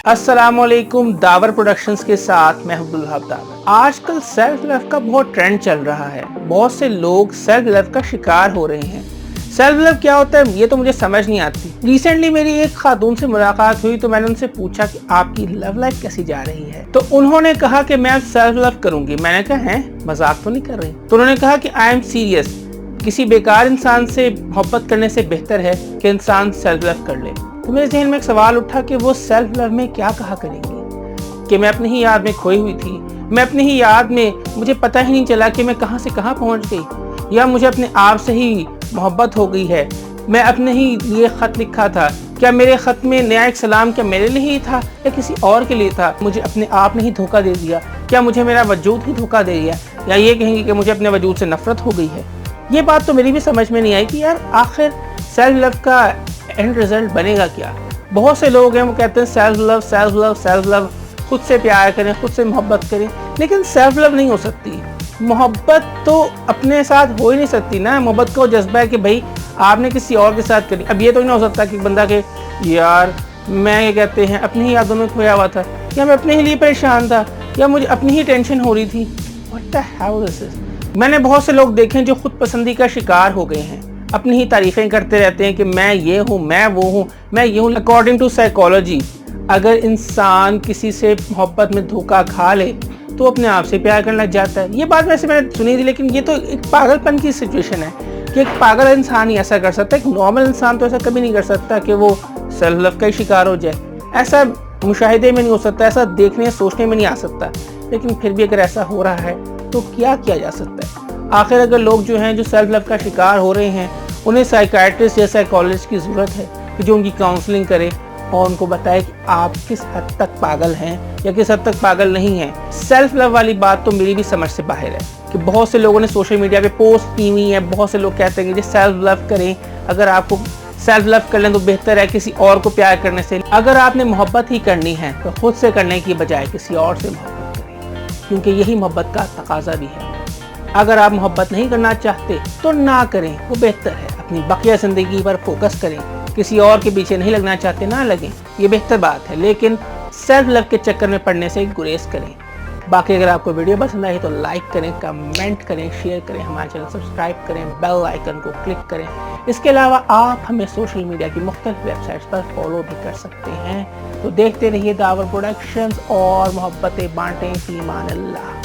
अस्सलामुअलैकुम। The power productions के साथ मैं अब्दुल्लाह दावर। आजकल सेल्फ लव का बहुत ट्रेंड चल रहा है। बहुत से लोग सेल्फ लव का शिकार हो रहे हैं। सेल्फ लव क्या होता है ये तो मुझे समझ नहीं आती। रिसेंटली मेरी एक खातून से मुलाकात हुई तो मैंने उनसे पूछा कि आपकी लव लाइफ कैसी जा रही है। तो उन्होंने कहा कि मैं सेल्फ लव करूंगी। मैंने कहा है मजाक तो नहीं कर रही? तो उन्होंने कहा कि आई एम सीरियस। किसी बेकार इंसान से मोहब्बत करने से बेहतर है कि इंसान सेल्फ लव कर ले। तो मेरे जहन में एक सवाल उठा कि वो सेल्फ लव में क्या कहा करेंगी कि मैं अपनी ही याद में खोई हुई थी, मैं अपनी ही याद में मुझे पता ही नहीं चला कि मैं कहां से कहां पहुंच गई, या मुझे अपने आप से ही मोहब्बत हो गई है। मैं अपने ही लिए खत लिखा था, क्या मेरे खत में नया एक सलाम क्या मेरे लिए ही था या किसी और के लिए था? मुझे अपने आप ने ही धोखा दे दिया, क्या मुझे मेरा वजूद ही धोखा दे दिया, या ये कहेंगे कि मुझे अपने वजूद से नफरत हो गई है? ये बात तो मेरी भी समझ में नहीं आई कि यार आखिर सेल्फ लव का एंड रिजल्ट बनेगा क्या। बहुत से लोग हैं वो कहते हैं self love self love self love, खुद से प्यार करें, खुद से मोहब्बत करें, लेकिन सेल्फ लव नहीं हो सकती। मोहब्बत तो अपने साथ हो ही नहीं सकती ना। मोहब्बत का वो जज्बा है कि भाई आपने किसी और के साथ करी। अब ये तो नहीं हो सकता कि बंदा के यार मैं ये कहते हैं अपनी ही यादों में खोया हुआ था, या मैं अपने ही लिए परेशान था, या मुझे अपनी ही टेंशन हो रही थी। What the hell this is. मैंने बहुत से लोग देखे हैं जो खुद पसंदी का शिकार हो गए हैं, अपनी ही तारीफें करते रहते हैं कि मैं ये हूँ, मैं वो हूँ, मैं ये हूँ। अकॉर्डिंग टू साइकोलॉजी अगर इंसान किसी से मोहब्बत में धोखा खा ले तो अपने आप से प्यार करने लग जाता है। ये बात वैसे मैंने सुनी थी, लेकिन ये तो एक पागलपन की सिचुएशन है कि एक पागल इंसान ही ऐसा कर सकता है। एक नॉर्मल इंसान तो ऐसा कभी नहीं कर सकता कि वो सेल्फ लव का ही शिकार हो जाए। ऐसा मुशाहिदे में नहीं हो सकता, ऐसा देखने सोचने में नहीं आ सकता। लेकिन फिर भी अगर ऐसा हो रहा है तो क्या किया जा सकता है? आखिर अगर लोग जो हैं जो सेल्फ लव का शिकार हो रहे हैं उन्हें साइकाइट्रिस्ट या साइकोलॉजिस्ट की ज़रूरत है कि जो उनकी काउंसलिंग करे और उनको बताए कि आप किस हद तक पागल हैं या किस हद तक पागल नहीं हैं। सेल्फ लव वाली बात तो मेरी भी समझ से बाहर है कि बहुत से लोगों ने सोशल मीडिया पे पोस्ट की हुई है। बहुत से लोग कहते हैं कि सेल्फ लव करें, अगर आपको सेल्फ लव कर लें तो बेहतर है किसी और को प्यार करने से। अगर आपने मोहब्बत ही करनी है तो खुद से करने की बजाय किसी और से मोहब्बत करें, क्योंकि यही मोहब्बत का तकाजा भी है। अगर आप मोहब्बत नहीं करना चाहते तो ना करें, वो बेहतर है। अपनी बकिया ज़िंदगी पर फोकस करें, किसी और के पीछे नहीं लगना चाहते ना लगें, ये बेहतर बात है। लेकिन सेल्फ लव के चक्कर में पड़ने से गुरेज करें। बाकी अगर आपको वीडियो पसंद आई तो लाइक करें, कमेंट करें, शेयर करें, हमारे चैनल सब्सक्राइब करें, बेल आइकन को क्लिक करें। इसके अलावा आप हमें सोशल मीडिया की मुख्तलिफ वेबसाइट्स पर फॉलो भी कर सकते हैं। तो देखते रहिए दावर प्रोडक्शंस और मोहब्बतें बांटें फी मान अल्लाह।